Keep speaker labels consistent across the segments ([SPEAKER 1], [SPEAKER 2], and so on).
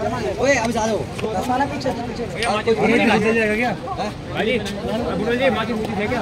[SPEAKER 1] ओए अभी जा दो सारा पीछे पीछे
[SPEAKER 2] जाएगा क्या भाई जी माँ की मूर्ति है क्या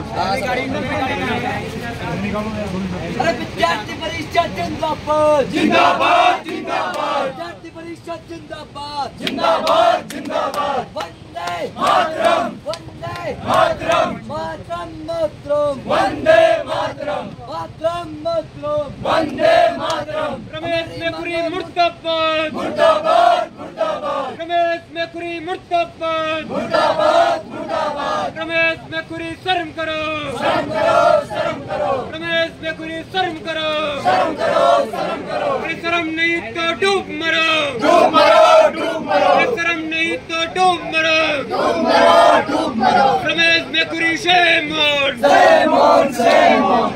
[SPEAKER 1] अरे विद्यार्थी परिषद जिंदाबाद जिंदाबाद जिंदाबाद विद्यार्थी परिषद जिंदाबाद जिंदाबाद जिंदाबाद वंदे मातरम वंदे मातरम मातरम मातरम वंदे मातरम मातरम मातरम वंदे मातरम
[SPEAKER 2] रमेश मेकुरी मुर्दाबाद
[SPEAKER 1] मुर्दाबाद मुर्दाबाद
[SPEAKER 2] रमेश मेकुरी मुर्दाबाद
[SPEAKER 1] मुर्दाबाद मुर्दाबाद
[SPEAKER 2] रमेश मेकुरी शर्म करो
[SPEAKER 1] शर्म करो शर्म करो
[SPEAKER 2] रमेश मेकुरी शर्म करो
[SPEAKER 1] शर्म करो शर्म करो
[SPEAKER 2] अरे शर्म नहीं तो डूब मरो
[SPEAKER 1] डूब मरो डूब मरो
[SPEAKER 2] अरे शर्म नहीं तो डूब मरो
[SPEAKER 1] डूब मरो डूब मरो
[SPEAKER 2] Ramesh मेकुरी shame on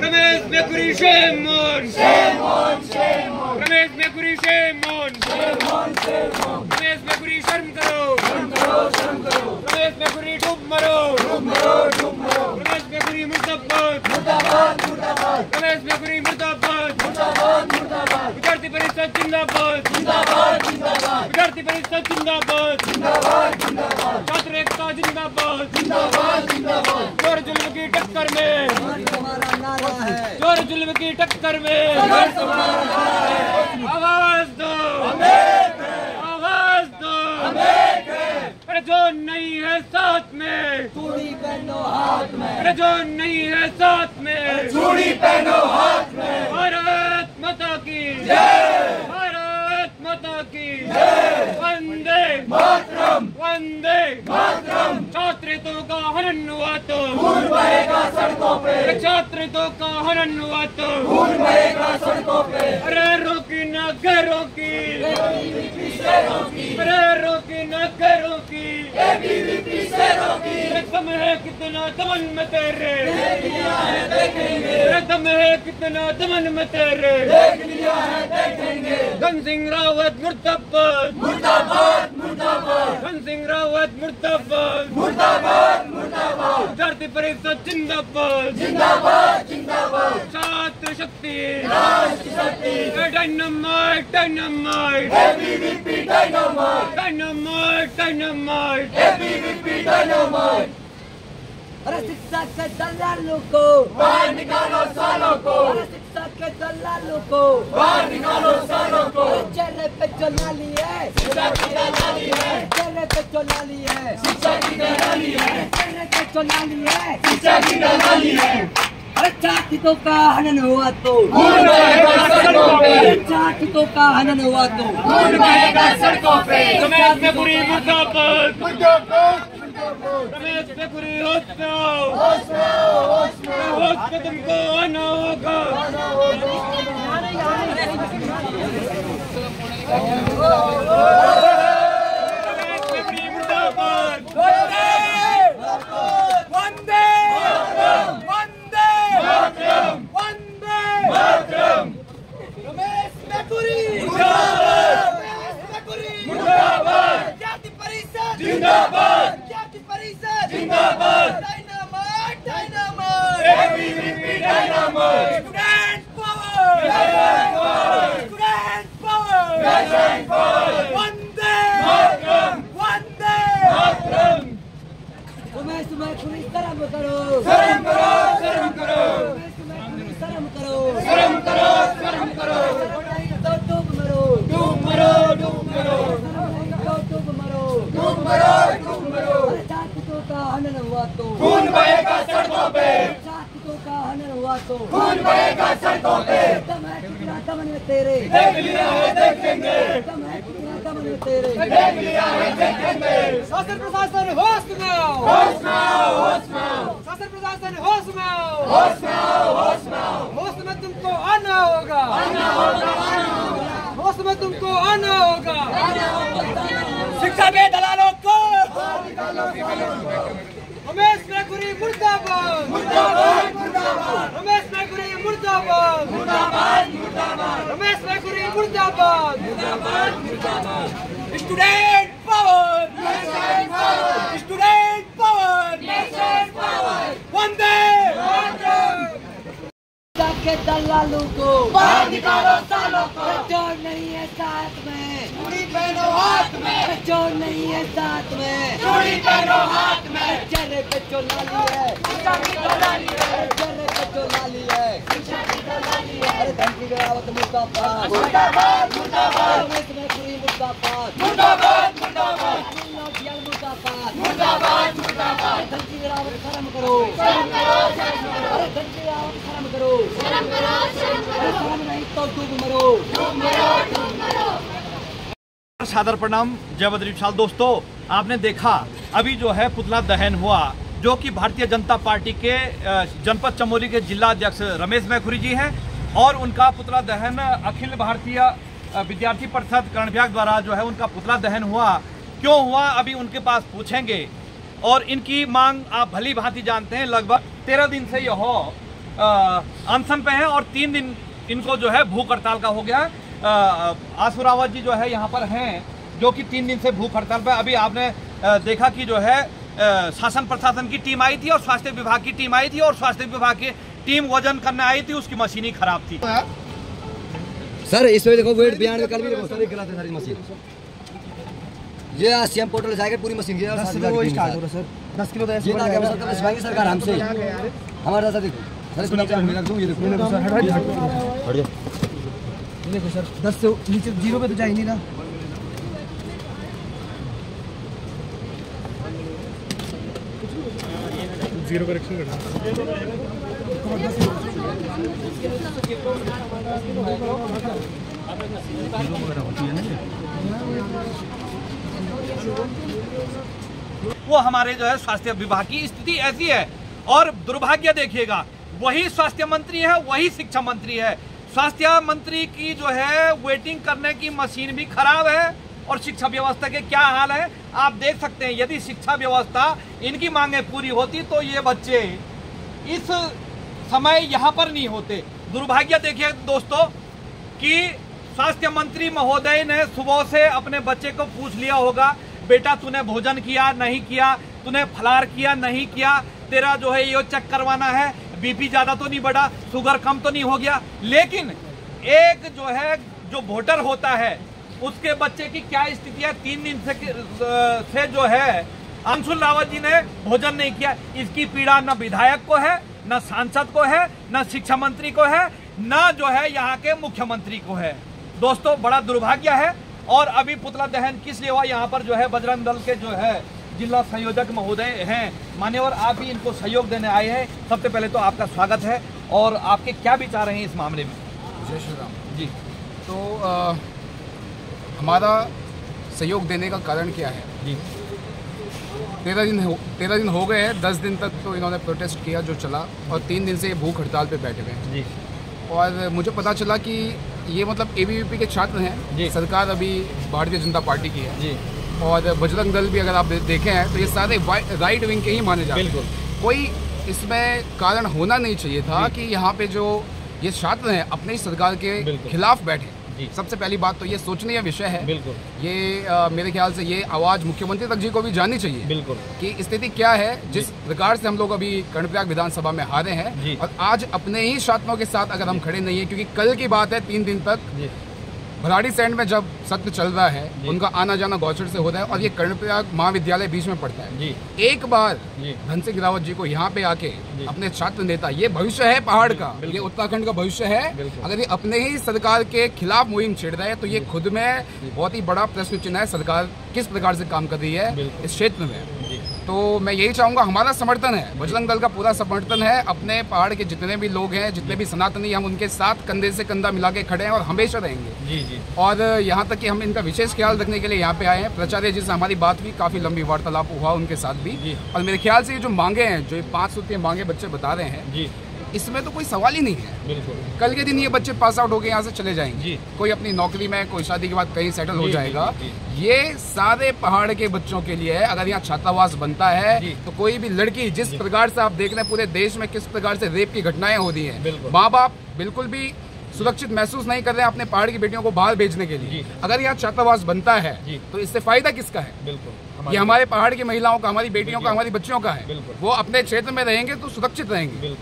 [SPEAKER 2] Ramesh मेकुरी shame on Ramesh मेकुरी shame on Ramesh मेकुरी शर्म करो रमेश मेकुरी डूब मरो रमेश मेकुरी मुर्दाबाद रमेश मेकुरी मुर्दाबाद विद्यार्थी परिषद जिंदाबाद विद्यार्थी परिषद जिंदाबाद छात्र एकता जिंदाबाद जोर जुल्म की टक्कर में जोर जुल्म की टक्कर में आवाज दो आवाज दो अरे जो नहीं है साथ में
[SPEAKER 1] चूड़ी पहनो हाथ में
[SPEAKER 2] अरे जो नहीं है साथ में
[SPEAKER 1] चूड़ी पहनो हाथ में
[SPEAKER 2] भारत माता की भारत माता की वंदे
[SPEAKER 1] मातरम
[SPEAKER 2] वंदे
[SPEAKER 1] मातरम
[SPEAKER 2] छात्र हितों का हनन हुआ तो
[SPEAKER 1] खून बहेगा सड़कों पे
[SPEAKER 2] छात्र हितों का हनन हुआ तो
[SPEAKER 1] खून बहेगा सड़कों पे
[SPEAKER 2] अरे रोकी न घरों की अरे रोकी न घरों की दम है कितना दमन में तेरे दम है कितना दमन में तेरे धन सिंह रावत मुर्दाबाद
[SPEAKER 1] मुर्दाबाद मुर्दाबाद
[SPEAKER 2] धन सिंह रावत मुर्दाबाद
[SPEAKER 1] मुर्दाबाद मुर्दाबाद
[SPEAKER 2] विद्यार्थी परिषद जिंदाबाद
[SPEAKER 1] जिंदाबाद जिंदाबाद
[SPEAKER 2] छात्र शक्ति
[SPEAKER 1] राष्ट्र शक्ति
[SPEAKER 2] dynamite dynamite
[SPEAKER 1] ABVP dynamite
[SPEAKER 2] dynamite dynamite
[SPEAKER 1] ABVP dynamite अरे शिक्षा के दलालों को बाहर निकालो सालों को अरे शिक्षा के दलालों को बाहर निकालो सालों को चेहरे पे जो नाली है शिक्षा की दलाली है चेहरे पे जो नाली है शिक्षा की दलाली है चेहरे पे जो नाली है शिक्षा की दलाली है अरे छात्रों का हनन हुआ तो खून बहेगा सड़कों पे छात्रों का हनन हुआ तो खून बहेगा सड़कों पे
[SPEAKER 2] रमेश मेकुरी मुर्दाबाद
[SPEAKER 1] मुर्दाबाद
[SPEAKER 2] रमेश मेकुरी होश में आओ
[SPEAKER 1] होश में आओ होश में आओ
[SPEAKER 2] होश में तुमको आना होगा रमेश मेकुरी मुर्दाबाद
[SPEAKER 1] वंदे वंदे वंदे रमेश मेकुरी रमेश मेकुरी मुर्दाबाद विद्यार्थी परिषद जिंदाबाद विद्यार्थी परिषद जिंदाबाद dynamite dynamite ABVP dynamite student power student power वंदे वंदे रमेश मेकुरी शर्म करो शर्म करो शर्म करो रमेश मेकुरी शर्म करो शर्म करो शर्म करो तो डूब मरो डूब मरो डूब मरो डूब मरो डूब मरो डूब मरो छात्रों का हनन हुआ तो खून बहेगा सड़कों पे छात्रों का हनन हुआ तो खून बहेगा सड़कों पे दम है कितना दमन में तेरे देख लिया है देखेंगे दम है कितना दमन में तेरे देख लिया है देखेंगे शासन प्रशासन होश में आओ होश में आओ होश में आओ शासन प्रशासन होश में आओ होश में आओ होश में आओ होश में तुमको आना होगा होश में तुमको आना होगा शिक्षा के दलालों को रमेश मेकुरी मुर्दाबाद मुर्दाबाद मुर्दाबाद रमेश मेकुरी मुर्दाबाद मुर्दाबाद मुर्दाबाद रमेश मेकुरी मुर्दाबाद मुर्दाबाद मुर्दाबाद स्टूडेंट पावर स्टूडेंट पावर वंदे के दलालों को बाहर निकालो सालों को जो नहीं है साथ में चूड़ी पहनो हाथ में चोर नहीं है साथ में, चूड़ी पहनो हाथ में, चेहरे पे चोलाली है, चेहरे पे चोलाली है, अरे धमकी गिरावत मुर्दाबाद, मुर्दाबाद, मुर्दाबाद, रमेश मैखुरी मुर्दाबाद, मुर्दाबाद, मुर्दाबाद, मुर्दाबाद, मुर्दाबाद, मुर्दाबाद, धमकी गिरावत शर्म करो, अरे धमकी गिरावत शर्म करो, अरे शर्म नहीं तो डूब मरो, डूब मरो, डूब मरो।
[SPEAKER 3] सादर प्रणाम, जय बद्री विशाल। दोस्तों, आपने देखा अभी जो है पुतला दहन हुआ, जो कि भारतीय जनता पार्टी के जनपद चमोली के जिला अध्यक्ष रमेश मैखुरी जी हैं, और उनका पुतला दहन अखिल भारतीय विद्यार्थी परिषद कर्णविभाग द्वारा जो है उनका पुतला दहन हुआ। क्यों हुआ अभी उनके पास पूछेंगे। और इनकी मांग आप भली भांति जानते हैं, लगभग 13 दिन से यह अनशन पे है और 3 दिन इनको जो है भूख हड़ताल का हो गया। आसू रावत जी जो है यहाँ पर हैं, जो कि 3 दिन से भूख हड़ताल पर। अभी आपने देखा कि जो है शासन प्रशासन की टीम आई थी और स्वास्थ्य विभाग की टीम आई थी, और स्वास्थ्य विभाग की टीम वजन करने आई थी, उसकी मशीन ही खराब थी।
[SPEAKER 1] सर इसमें देखो वेट बयान में कल भी बहुत सारी गलत है सारी मशीन। ये सीएम पोर्टल जाएगा पूरी मशीन की 10 किलो वो स्टार्ट हो रहा सर, 10 किलो तो ऐसे सरकार हमसे हमारा सर देखो सर इसको रख दूं, ये देखो सर हट जाओ, देखो सर 10 से नीचे 0 पे तो जा ही नहीं रहा।
[SPEAKER 2] जीरो करेक्शन करना।
[SPEAKER 3] वो हमारे जो है स्वास्थ्य विभाग की स्थिति ऐसी है। और दुर्भाग्य देखिएगा, वही स्वास्थ्य मंत्री है, वही शिक्षा मंत्री है। स्वास्थ्य मंत्री की जो है वेटिंग करने की मशीन भी खराब है, और शिक्षा व्यवस्था के क्या हाल है आप देख सकते हैं। यदि शिक्षा व्यवस्था इनकी मांगे पूरी होती तो ये बच्चे इस समय यहाँ पर नहीं होते। दुर्भाग्य देखिए दोस्तों कि स्वास्थ्य मंत्री महोदय ने सुबह से अपने बच्चे को पूछ लिया होगा, बेटा तूने भोजन किया नहीं किया, तूने फलार किया नहीं किया, तेरा जो है ये चेक करवाना है, बीपी ज्यादा तो नहीं बढ़ा, शुगर कम तो नहीं हो गया। लेकिन एक जो है जो वोटर होता है उसके बच्चे की क्या स्थिति है, 3 दिन से जो है अंशुल रावत जी ने भोजन नहीं किया। इसकी पीड़ा न विधायक को है, न सांसद को है, न शिक्षा मंत्री को है, न जो है यहाँ के मुख्यमंत्री को है। दोस्तों बड़ा दुर्भाग्य है। और अभी पुतला दहन किस लिए हुआ, यहाँ पर जो है बजरंग दल के जो है जिला संयोजक महोदय हैं, मान्यवर आप भी इनको सहयोग देने आए हैं। सबसे पहले तो आपका स्वागत है, और आपके क्या विचार हैं इस मामले में?
[SPEAKER 4] जय श्री राम
[SPEAKER 3] जी।
[SPEAKER 4] तो हमारा सहयोग देने का कारण क्या है
[SPEAKER 3] जी?
[SPEAKER 4] 13 दिन हो गए हैं। 10 दिन तक तो इन्होंने प्रोटेस्ट किया जो चला, और 3 दिन से ये भूख हड़ताल पे बैठे हुए हैं
[SPEAKER 3] जी।
[SPEAKER 4] और मुझे पता चला कि ये मतलब ABVP के छात्र हैं
[SPEAKER 3] जी।
[SPEAKER 4] सरकार अभी भारतीय जनता पार्टी की है
[SPEAKER 3] जी।
[SPEAKER 4] और बजरंग दल भी अगर आप देखे हैं तो ये सारे राइट विंग के ही माने जाते हैं।
[SPEAKER 3] बिल्कुल।
[SPEAKER 4] कोई इसमें कारण होना नहीं चाहिए था कि यहाँ पे जो ये छात्र हैं अपने ही सरकार के खिलाफ बैठे। सबसे पहली बात तो ये सोचनीय विषय है।
[SPEAKER 3] बिल्कुल।
[SPEAKER 4] ये मेरे ख्याल से ये आवाज मुख्यमंत्री तक जी को भी जानी चाहिए।
[SPEAKER 3] बिल्कुल।
[SPEAKER 4] कि स्थिति क्या है, जिस प्रकार से हम लोग अभी कर्णप्रयाग विधानसभा में हारे हैं, और आज अपने ही छात्रों के साथ अगर हम खड़े नहीं है, क्योंकि कल की बात है 3 दिन तक भराड़ी सैंड में जब सत्र चल रहा है, उनका आना जाना गौचर से होता है, और ये कर्णप्रयाग महाविद्यालय बीच में पड़ता है। एक बार धन सिंह रावत जी को यहाँ पे आके अपने छात्र नेता, ये भविष्य है पहाड़ का, ये उत्तराखंड का भविष्य है, अगर ये अपने ही सरकार के खिलाफ मुहिम छेड़ रहे हैं तो ये खुद में बहुत ही बड़ा प्रश्न चिन्ह है। सरकार किस प्रकार से काम कर रही है इस क्षेत्र में। तो मैं यही चाहूंगा, हमारा समर्थन है, बजरंग दल का पूरा समर्थन है। अपने पहाड़ के जितने भी लोग हैं, जितने भी सनातनी, हम उनके साथ कंधे से कंधा मिला के खड़े हैं और हमेशा रहेंगे। जी जी। और यहाँ तक कि हम इनका विशेष ख्याल रखने के लिए यहाँ पे आए हैं। प्राचार्य जी से हमारी बात हुई, काफी लंबी वार्तालाप हुआ उनके साथ भी, और मेरे ख्याल से ये जो मांगे हैं, जो 5 सूत्रीय मांगे बच्चे बता रहे हैं, इसमें तो कोई सवाल ही नहीं है। बिल्कुल। कल के दिन ये बच्चे पास आउट होकर यहाँ से चले जाएंगे, कोई अपनी नौकरी में, कोई शादी के बाद कहीं सेटल हो जाएगा। ये सारे पहाड़ के बच्चों के लिए है। अगर यहाँ छात्रावास बनता है तो कोई भी लड़की, जिस प्रकार से आप देख रहे हैं पूरे देश में किस प्रकार से रेप की घटनाएं हो रही है, माँ बाप बिल्कुल भी सुरक्षित महसूस नहीं कर रहे हैं अपने पहाड़ की बेटियों को बाहर भेजने के लिए। अगर यहाँ छात्रावास बनता है तो इससे फायदा किसका है? बिल्कुल, ये हमारे पहाड़ की महिलाओं का, हमारी बेटियों का, हमारी बच्चियों का है। वो अपने क्षेत्र में रहेंगे तो सुरक्षित रहेंगे।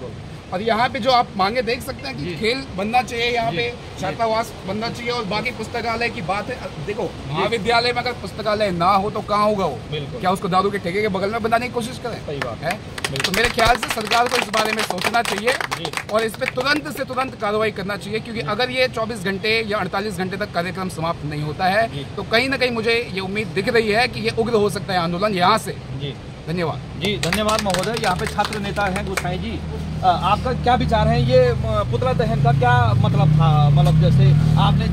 [SPEAKER 4] और यहाँ पे जो आप मांगे देख सकते हैं कि खेल बनना चाहिए, यहाँ पे छात्रावास बनना चाहिए और बाकी पुस्तकालय की बात है। देखो महाविद्यालय में अगर पुस्तकालय ना हो तो कहाँ होगा वो? क्या उसको दारू के ठेके के बगल में बनाने की कोशिश करें?
[SPEAKER 2] सही बात
[SPEAKER 4] है। तो मेरे ख्याल से सरकार को इस बारे में सोचना चाहिए और इस पे तुरंत से तुरंत कार्रवाई करना चाहिए, क्योंकि अगर ये 24 घंटे या 48 घंटे तक कार्यक्रम समाप्त नहीं होता है तो कहीं ना कहीं मुझे ये उम्मीद दिख रही है कि ये उग्र हो सकता है आंदोलन यहाँ से। धन्यवाद
[SPEAKER 3] जी, धन्यवाद महोदय। यहाँ पे छात्र नेता हैं गोसाई जी, आपका क्या विचार है? ये पुतला दहन का क्या मतलब था? मतलब जैसे आपने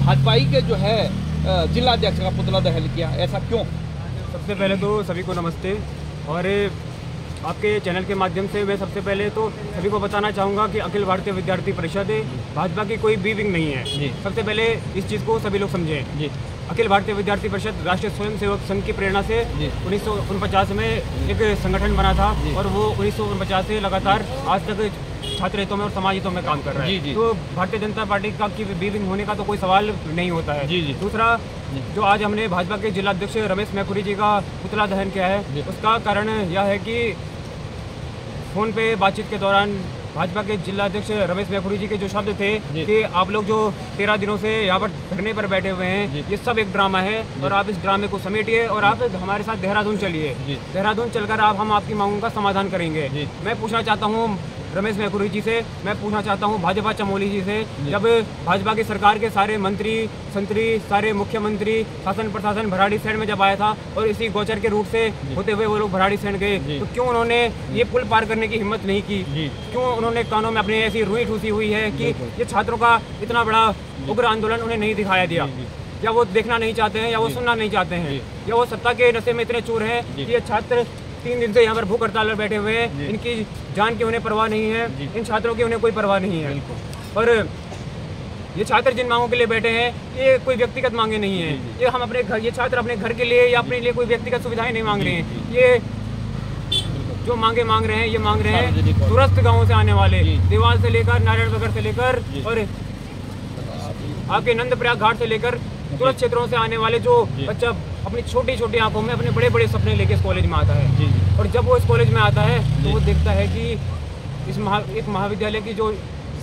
[SPEAKER 3] भाजपा के जो है जिला अध्यक्ष का पुतला दहन किया, ऐसा क्यों?
[SPEAKER 2] सबसे पहले तो सभी को नमस्ते, और आपके चैनल के माध्यम से मैं सबसे पहले तो सभी को बताना चाहूँगा कि अखिल भारतीय विद्यार्थी परिषद भाजपा की कोई बी विंग नहीं है। सबसे पहले इस चीज़ को सभी लोग समझें। अखिल भारतीय विद्यार्थी परिषद राष्ट्रीय स्वयंसेवक संघ की प्रेरणा से 1949 में एक संगठन बना था और वो 1949 से लगातार आज तक छात्र हितों में और समाज हितों में काम कर रहा है। तो भारतीय जनता पार्टी का की बी विंग होने का तो कोई सवाल नहीं होता है। दूसरा, जो आज हमने भाजपा के जिलाध्यक्ष रमेश मैखुरी जी का पुतला दहन किया है, उसका कारण यह है कि फोन पे बातचीत के दौरान भाजपा के जिलाध्यक्ष रमेश मैखुरी जी के जो शब्द थे कि आप लोग जो 13 दिनों से यहाँ पर धरने पर बैठे हुए हैं, ये सब एक ड्रामा है और आप इस ड्रामे को समेटिए और आप हमारे साथ देहरादून चलिए। देहरादून चलकर हम आपकी मांगों का समाधान करेंगे। मैं पूछना चाहता हूँ रमेश मैखुरी जी से, मैं पूछना चाहता हूँ भाजपा चमोली जी से, जब भाजपा की सरकार के सारे मंत्री संतरी, सारे मुख्यमंत्री, शासन प्रशासन भराड़ीसैंण में जब आया था और इसी गोचर के रूट से होते हुए वो लोग भराड़ीसैंण गए, तो क्यों उन्होंने ये पुल पार करने की हिम्मत नहीं की? क्यों उन्होंने कानों में अपनी ऐसी रुई ठूसी हुई है कि ये छात्रों का इतना बड़ा उग्र आंदोलन उन्हें नहीं दिखाया दिया? या वो देखना नहीं चाहते हैं, या वो सुनना नहीं चाहते हैं, या वो सत्ता के नशे में इतने चूर हैं कि ये छात्र 3 दिन से यहाँ पर भूख हड़ताल पर बैठे हुए हैं, इनकी जान की उन्हें परवाह नहीं है, इन छात्रों की उन्हें कोई परवाह नहीं है। और ये छात्र जिन मांगों के लिए बैठे हैं, ये कोई व्यक्तिगत मांगे नहीं है। ये हम अपने घर, ये छात्र अपने घर के लिए या अपने लिए कोई व्यक्तिगत सुविधाएं नहीं मांग रहे हैं। ये जो मांगे मांग रहे हैं, ये मांग रहे हैं दूरस्थ गाँवों से आने वाले, देवाल से लेकर नारायणनगर से लेकर और आपके नंदप्रयाग घाट से लेकर दूरस्थ क्षेत्रों से आने वाले जो बच्चा अपनी छोटी छोटी आंखों में अपने बड़े बड़े सपने लेके इस कॉलेज में आता है। और जब वो इस कॉलेज में आता है तो वो देखता है कि एक महाविद्यालय की जो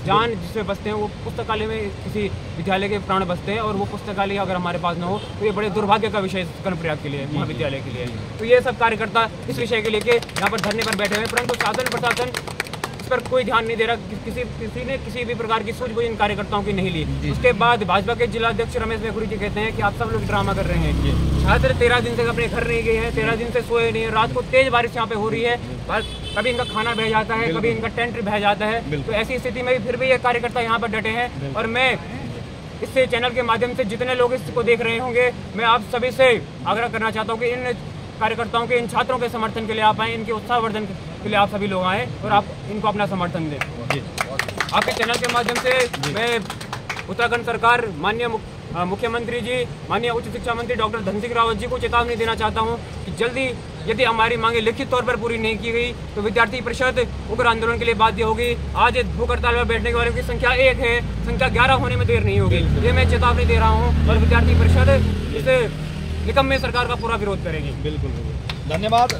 [SPEAKER 2] जान जिससे बसते हैं, वो पुस्तकालय में किसी विद्यालय के प्राण बसते हैं, और वो पुस्तकालय अगर हमारे पास ना हो तो ये बड़े दुर्भाग्य का विषय कर्णप्रयाग के लिए, महाविद्यालय के लिए। तो ये सब कार्यकर्ता इस विषय के लेके यहाँ पर धरने पर बैठे हुए हैं, परंतु शासन प्रशासन इस पर कोई ध्यान नहीं दे रहा। किसी ने किसी भी प्रकार की सूझबूझ इन कार्यकर्ताओं की नहीं ली। उसके बाद भाजपा के जिलाध्यक्ष रमेश मैखुरी जी कहते हैं कि आप सब लोग ड्रामा कर रहे हैं। छात्र 13 दिन से अपने घर नहीं गए हैं, 13 दिन से सोए नहीं है, रात को तेज बारिश यहाँ पे हो रही है, कभी इनका खाना बह जाता है, कभी इनका टेंट बह जाता है। तो ऐसी स्थिति में फिर भी ये कार्यकर्ता यहाँ पर डटे हैं। और मैं इससे चैनल के माध्यम से जितने लोग इसको देख रहे होंगे, मैं आप सभी से आग्रह करना चाहता हूँ कि इन कार्यकर्ताओं के, इन छात्रों के समर्थन के लिए आप आएँ, इनके उत्साहवर्धन के लिए आप सभी लोग आएँ और आप इनको अपना समर्थन दें। आपके चैनल के माध्यम से मैं उत्तराखंड सरकार, माननीय मुख्यमंत्री जी, माननीय उच्च शिक्षा मंत्री डॉक्टर धन सिंह रावत जी को चेतावनी देना चाहता हूं कि जल्दी यदि हमारी मांगे लिखित तौर पर पूरी नहीं की गई तो विद्यार्थी परिषद उग्र आंदोलन के लिए बाध्य होगी। आज भूख हड़ताल पर बैठने वालों की संख्या 1 है, संख्या 11 होने में देर नहीं होगी। ये मैं चेतावनी दे रहा हूँ और विद्यार्थी परिषद इसे निकम्मे सरकार का पूरा विरोध करेगी।
[SPEAKER 3] बिल्कुल धन्यवाद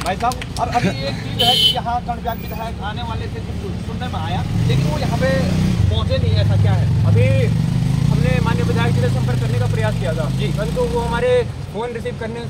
[SPEAKER 3] भाई साहब। और अभी एक चीज़ है कि यहाँ कर्णप्रयाग विधायक आने वाले थे, सुनने में आया, लेकिन वो यहाँ पे पहुँचे नहीं, ऐसा क्या है?
[SPEAKER 2] अभी हमने माननीय विधायक जी से संपर्क करने का प्रयास किया था, परंतु वो हमारे फोन रिसीव करने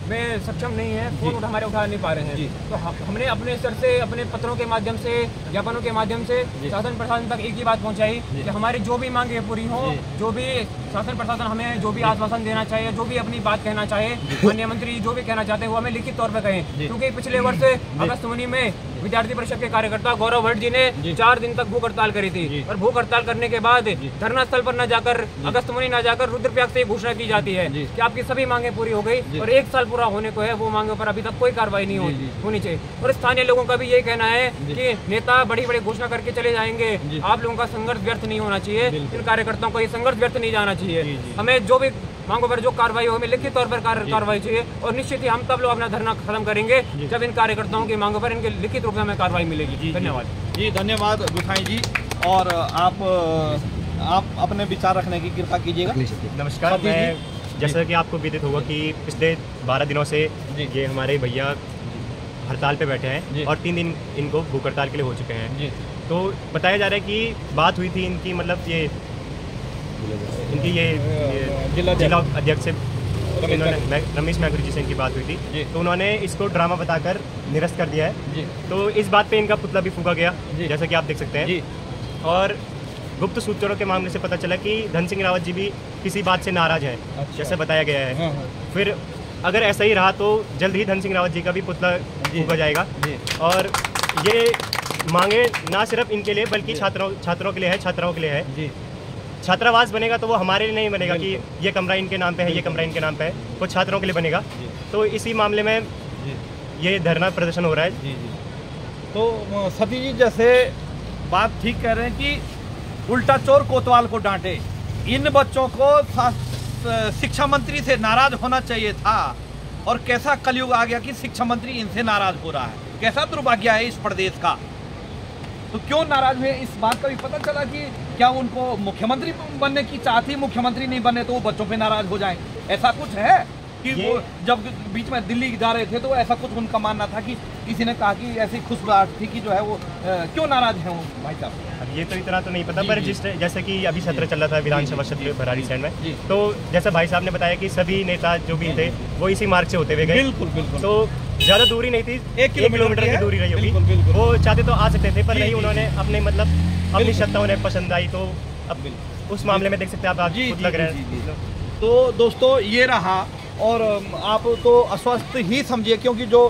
[SPEAKER 2] में सक्षम नहीं है, फोन हमारे उठा नहीं पा रहे हैं। तो हमने अपने स्तर से, अपने पत्रों के माध्यम से, ज्ञापनों के माध्यम से शासन प्रशासन तक एक ही बात पहुंचाई कि हमारी जो भी मांगे पूरी हो, जो भी शासन प्रशासन हमें जो भी आश्वासन देना चाहिए, जो भी अपनी बात कहना चाहे, माननीय मंत्री जो भी कहना चाहते हैं वो हमें लिखित तौर पर कहें। क्योंकि पिछले वर्ष अगस्त महीने में विद्यार्थी परिषद के कार्यकर्ता गौरव भट्ट जी ने 4 दिन तक भूख हड़ताल करी थी, और भूख हड़ताल करने के बाद धरना स्थल पर न जाकर, अगस्त महीने न जाकर रुद्रप्रयाग से घोषणा की जाती है कि आपकी सभी मांगे पूरी हो गई, और 1 साल पूरा होने को है, वो मांगों पर अभी तक कोई कार्रवाई नहीं होनी चाहिए। और स्थानीय लोगों का भी यही कहना है कि नेता बड़ी बड़ी घोषणा करके चले जाएंगे, आप लोगों का संघर्ष व्यर्थ नहीं होना चाहिए, इन कार्यकर्ताओं का ये संघर्ष व्यर्थ नहीं जाना चाहिए। हमें जो भी मांगों पर जो कार्रवाई हो, हमें लिखित तौर पर कार्रवाई चाहिए, और निश्चित ही हम तब लोग अपना धरना खत्म करेंगे जब इन कार्यकर्ताओं की मांगों पर इनके लिखित रूप में हमें कार्रवाई मिलेगी। धन्यवाद
[SPEAKER 3] जी, धन्यवाद गोसाई जी। और आप अपने विचार रखने की कृपा कीजिएगा।
[SPEAKER 5] नमस्कार। मैं जैसा कि आपको विदित होगा कि पिछले 12 दिनों से ये हमारे भैया हड़ताल पे बैठे हैं और 3 दिन इनको भूख हड़ताल के लिए हो चुके हैं। तो बताया जा रहा है कि बात हुई थी इनकी, मतलब ये इनकी जिला अध्यक्ष से रमेश मैगुरी जी से इनकी बात हुई थी, तो उन्होंने इसको ड्रामा बताकर निरस्त कर दिया है। तो इस बात पे इनका पुतला भी फूंका गया, जैसा कि आप देख सकते हैं। और गुप्त सूत्रों के मामले से पता चला कि धन सिंह रावत जी भी किसी बात से नाराज हैं, जैसे बताया गया है। फिर अगर ऐसा ही रहा तो जल्द ही धन सिंह रावत जी का भी पुतला फूंका जाएगा। और ये मांगे ना सिर्फ इनके लिए बल्कि छात्रों के लिए है, छात्राओं के लिए है। छात्रावास बनेगा तो वो हमारे लिए नहीं बनेगा कि ये कमरा इनके नाम पे है, ये कमरा इनके नाम पे है, वो छात्रों के लिए बनेगा। तो इसी मामले में ये धरना प्रदर्शन हो रहा है।
[SPEAKER 3] तो सती जी जैसे बात ठीक कह रहे हैं कि उल्टा चोर कोतवाल को डांटे। इन बच्चों को शिक्षा मंत्री से नाराज होना चाहिए था, और कैसा कलयुग आ गया कि शिक्षा मंत्री इनसे नाराज हो रहा है। कैसा दुर्भाग्य है इस प्रदेश का। तो क्यों नाराज हुए, इस बात का भी पता चला कि क्या उनको मुख्यमंत्री बनने की चाह थी, मुख्यमंत्री नहीं बने तो वो बच्चों पे नाराज हो जाए, ऐसा कुछ है कि वो जब बीच में दिल्ली जा रहे थे तो ऐसा कुछ उनका मानना था कि किसी ने कहा कि ऐसी खुशबात थी कि जो है वो क्यों नाराज है वो भाई साहब?
[SPEAKER 5] अब ये तो इतना तो नहीं पता, पर जैसे कि अभी सत्र चल रहा था विधानसभा सत्र भराड़ी सैंड में, तो जैसा भाई साहब ने बताया कि सभी नेता जो भी थे वो इसी मार्ग से होते हुए गए।
[SPEAKER 3] बिल्कुल।
[SPEAKER 5] तो ज़्यादा दूरी नहीं थी, 1 किलोमीटर की दूरी रही होगी। वो चाहते तो आ सकते थे, पर नहीं, उन्होंने अपने मतलब अपनी सत्ता उन्हें पसंद आई, तो अब उस मामले में देख सकते हैं आप खुद लग रहे हैं।
[SPEAKER 3] तो दोस्तों ये रहा, और आप तो अस्वस्थ ही समझिए, क्योंकि जो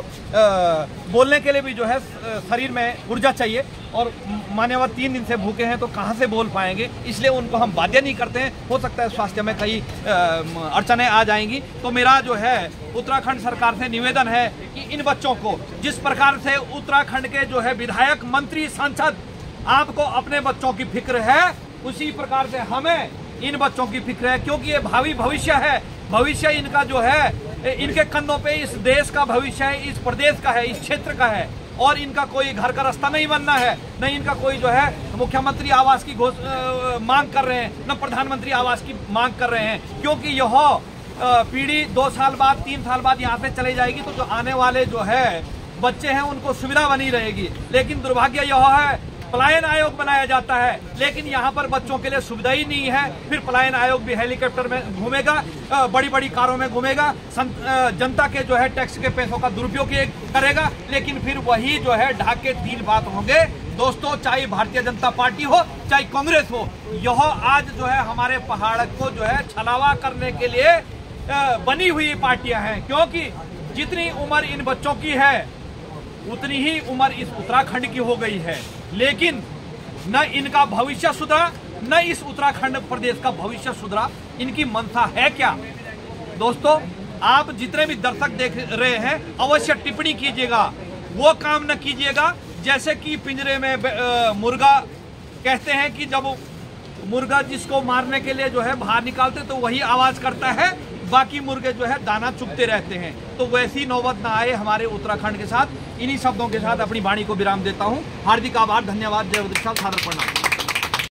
[SPEAKER 3] बोलने के लिए भी जो है शरीर में ऊर्जा चाहिए, और मान्यवर 3 दिन से भूखे हैं तो कहाँ से बोल पाएंगे, इसलिए उनको हम बाध्य नहीं करते हैं। हो सकता है स्वास्थ्य में कई अड़चनें आ जाएंगी। तो मेरा जो है उत्तराखंड सरकार से निवेदन है कि इन बच्चों को, जिस प्रकार से उत्तराखंड के जो है विधायक, मंत्री, सांसद आपको अपने बच्चों की फिक्र है, उसी प्रकार से हमें इन बच्चों की फिक्र है, क्योंकि ये भावी भविष्य है। भविष्य इनका जो है, इनके कंधों पे इस देश का भविष्य है, इस प्रदेश का है, इस क्षेत्र का है, और इनका कोई घर का रास्ता नहीं बनना है, न इनका कोई जो है मुख्यमंत्री आवास की मांग कर रहे हैं, न प्रधानमंत्री आवास की मांग कर रहे हैं, क्योंकि यह पीढ़ी 2 साल बाद 3 साल बाद यहाँ से चले जाएगी, तो जो आने वाले जो है बच्चे हैं उनको सुविधा बनी रहेगी। लेकिन दुर्भाग्य यह है, पलायन आयोग बनाया जाता है, लेकिन यहाँ पर बच्चों के लिए सुविधा ही नहीं है। फिर पलायन आयोग भी हेलीकॉप्टर में घूमेगा, बड़ी बड़ी कारों में घूमेगा, जनता के जो है टैक्स के पैसों का दुरुपयोग करेगा, लेकिन फिर वही जो है ढाके 3 बात होंगे। दोस्तों, चाहे भारतीय जनता पार्टी हो चाहे कांग्रेस हो, यह आज जो है हमारे पहाड़ को जो है छलावा करने के लिए बनी हुई पार्टियां हैं, क्योंकि जितनी उम्र इन बच्चों की है उतनी ही उम्र इस उत्तराखंड की हो गई है, लेकिन न इनका भविष्य सुधरा, न इस उत्तराखंड प्रदेश का भविष्य सुधरा। इनकी मंशा है क्या? दोस्तों, आप जितने भी दर्शक देख रहे हैं अवश्य टिप्पणी कीजिएगा, वो काम न कीजिएगा जैसे कि पिंजरे में मुर्गा कहते हैं कि जब मुर्गा जिसको मारने के लिए जो है बाहर निकालते तो वही आवाज करता है, बाकी मुर्गे जो है दाना चुगते रहते हैं। तो वैसी नौबत ना आए हमारे उत्तराखंड के साथ। इन्हीं शब्दों के साथ अपनी वाणी को विराम देता हूं। हार्दिक आभार, धन्यवाद, जय सादर प्रणाम।